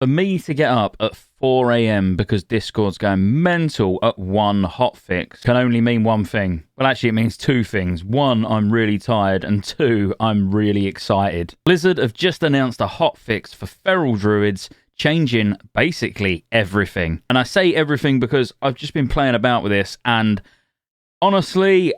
For me to get up at 4 a.m. because Discord's going mental at one hotfix can only mean one thing. Well, actually, it means two things. One, I'm really tired, and two, I'm really excited. Blizzard have just announced a hotfix for Feral Druids, changing basically everything. And I say everything because I've just been playing about with this, and honestly,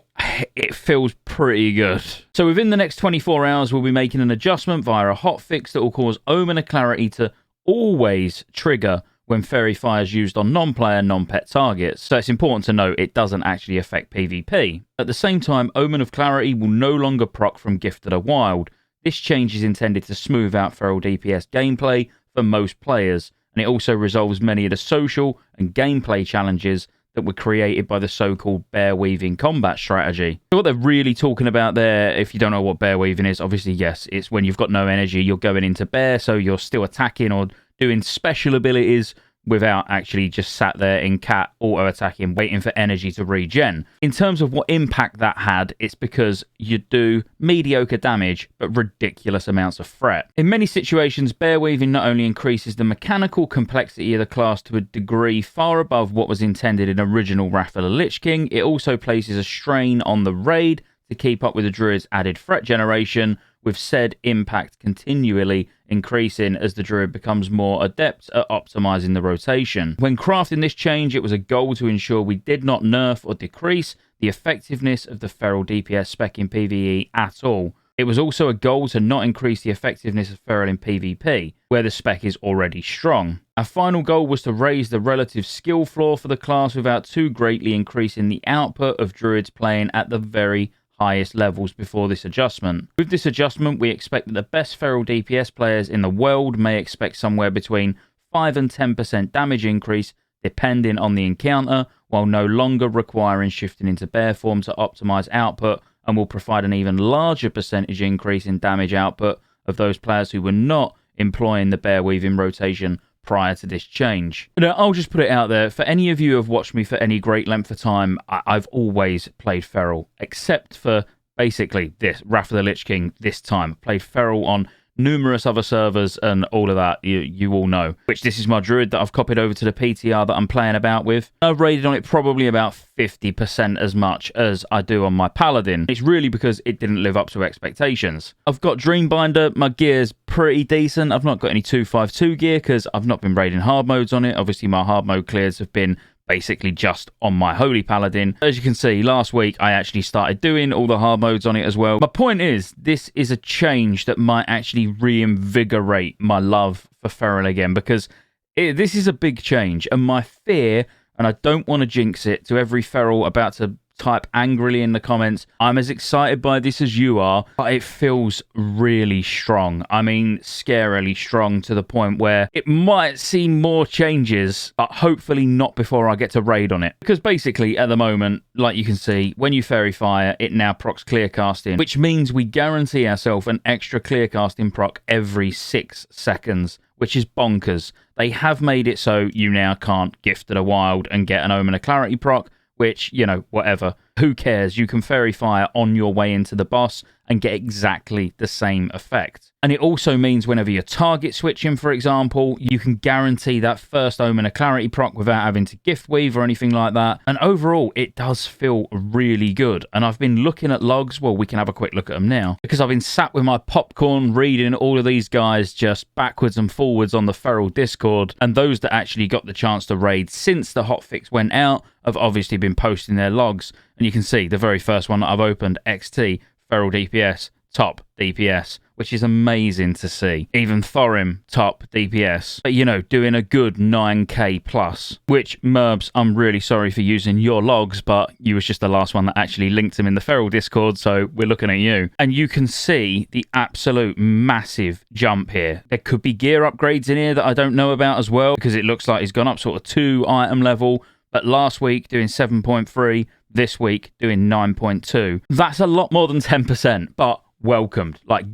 it feels pretty good. So within the next 24 hours, we'll be making an adjustment via a hotfix that will cause Omen of Clarity to always trigger when Fairy Fire is used on non-player, non-pet targets. So it's important to note it doesn't actually affect PvP. At the same time, Omen of Clarity will no longer proc from Gifted or Wild. This change is intended to smooth out Feral DPS gameplay for most players, and it also resolves many of the social and gameplay challenges that were created by the so-called bear weaving combat strategy. So what they're really talking about there, if you don't know what bear weaving is, obviously yes, it's when you've got no energy, you're going into bear, so you're still attacking or doing special abilities without actually just sat there in cat auto-attacking, waiting for energy to regen. In terms of what impact that had, it's because you do mediocre damage, but ridiculous amounts of threat. In many situations, bear weaving not only increases the mechanical complexity of the class to a degree far above what was intended in original Wrath of the Lich King, it also places a strain on the raid to keep up with the Druid's added threat generation, with said impact continually increasing as the Druid becomes more adept at optimizing the rotation. When crafting this change, it was a goal to ensure we did not nerf or decrease the effectiveness of the Feral DPS spec in PvE at all. It was also a goal to not increase the effectiveness of Feral in PvP, where the spec is already strong. Our final goal was to raise the relative skill floor for the class without too greatly increasing the output of Druids playing at the very highest levels before this adjustment. With this adjustment, we expect that the best Feral DPS players in the world may expect somewhere between 5 and 10% damage increase depending on the encounter, while no longer requiring shifting into bear form to optimize output, and will provide an even larger percentage increase in damage output of those players who were not employing the bear weaving rotation prior to this change. Now, I'll just put it out there, for any of you who have watched me for any great length of time, I've always played Feral, except for basically this, Wrath of the Lich King this time. Played Feral on numerous other servers and all of that, you all know. Which this is my Druid that I've copied over to the PTR that I'm playing about with. I've rated on it probably about 50% as much as I do on my Paladin. It's really because it didn't live up to expectations. I've got Dreambinder, my gear's pretty decent. I've not got any 252 gear because I've not been raiding hard modes on it. Obviously my hard mode clears have been basically just on my Holy Paladin. As you can see, last week I actually started doing all the hard modes on it as well. My point is, this is a change that might actually reinvigorate my love for Feral again, because this is a big change, and my fear, and I don't want to jinx it to every Feral about to type angrily in the comments, I'm as excited by this as you are, but it feels really strong. I mean, scarily strong, to the point where it might see more changes, but hopefully not before I get to raid on it. Because basically, at the moment, like you can see, when you Fairy Fire, it now procs clear casting, which means we guarantee ourselves an extra clear casting proc every 6 seconds, which is bonkers. They have made it so you now can't Gifted a Wild and get an Omen of Clarity proc, which, you know, whatever. Who cares? You can Fairy Fire on your way into the boss and get exactly the same effect. And it also means whenever you're target switching, for example, you can guarantee that first Omen of Clarity proc without having to gift weave or anything like that. And overall, it does feel really good. And I've been looking at logs. Well, we can have a quick look at them now, because I've been sat with my popcorn reading all of these guys just backwards and forwards on the Feral Discord. And those that actually got the chance to raid since the hotfix went out have obviously been posting their logs. And you can see the very first one that I've opened, XT, Feral DPS, top DPS, which is amazing to see. Even Thorim, top DPS. But, you know, doing a good 9k plus, which, Merbs, I'm really sorry for using your logs, but you was just the last one that actually linked them in the Feral Discord, so we're looking at you. And you can see the absolute massive jump here. There could be gear upgrades in here that I don't know about as well, because it looks like he's gone up sort of 2 item level, but last week doing 7.3, this week doing 9.2. That's a lot more than 10%, but welcomed. Like,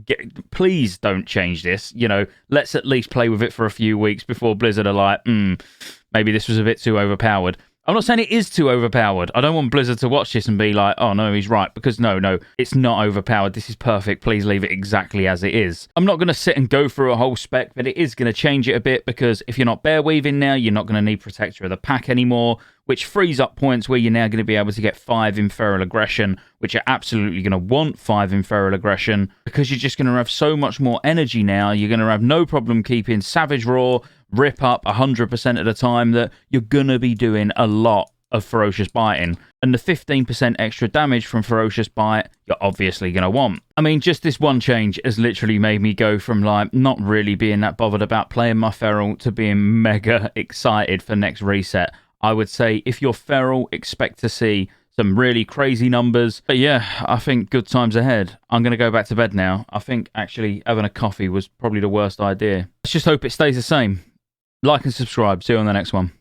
please don't change this. You know, let's at least play with it for a few weeks before Blizzard are like, maybe this was a bit too overpowered. I'm not saying it is too overpowered. I don't want Blizzard to watch this and be like, oh no, he's right. Because no, it's not overpowered. This is perfect. Please leave it exactly as it is. I'm not going to sit and go through a whole spec, but it is going to change it a bit because if you're not bear weaving now, you're not going to need Protector of the Pack anymore, which frees up points where you're now going to be able to get 5 in Feral Aggression, which you're absolutely going to want 5 in Feral Aggression because you're just going to have so much more energy now. You're going to have no problem keeping Savage Roar, Rip Up 100% of the time, that you're going to be doing a lot of Ferocious Biting. And the 15% extra damage from Ferocious Bite, you're obviously going to want. I mean, just this one change has literally made me go from like not really being that bothered about playing my Feral to being mega excited for next reset. I would say if you're Feral, expect to see some really crazy numbers. But yeah, I think good times ahead. I'm going to go back to bed now. I think actually having a coffee was probably the worst idea. Let's just hope it stays the same. Like and subscribe. See you on the next one.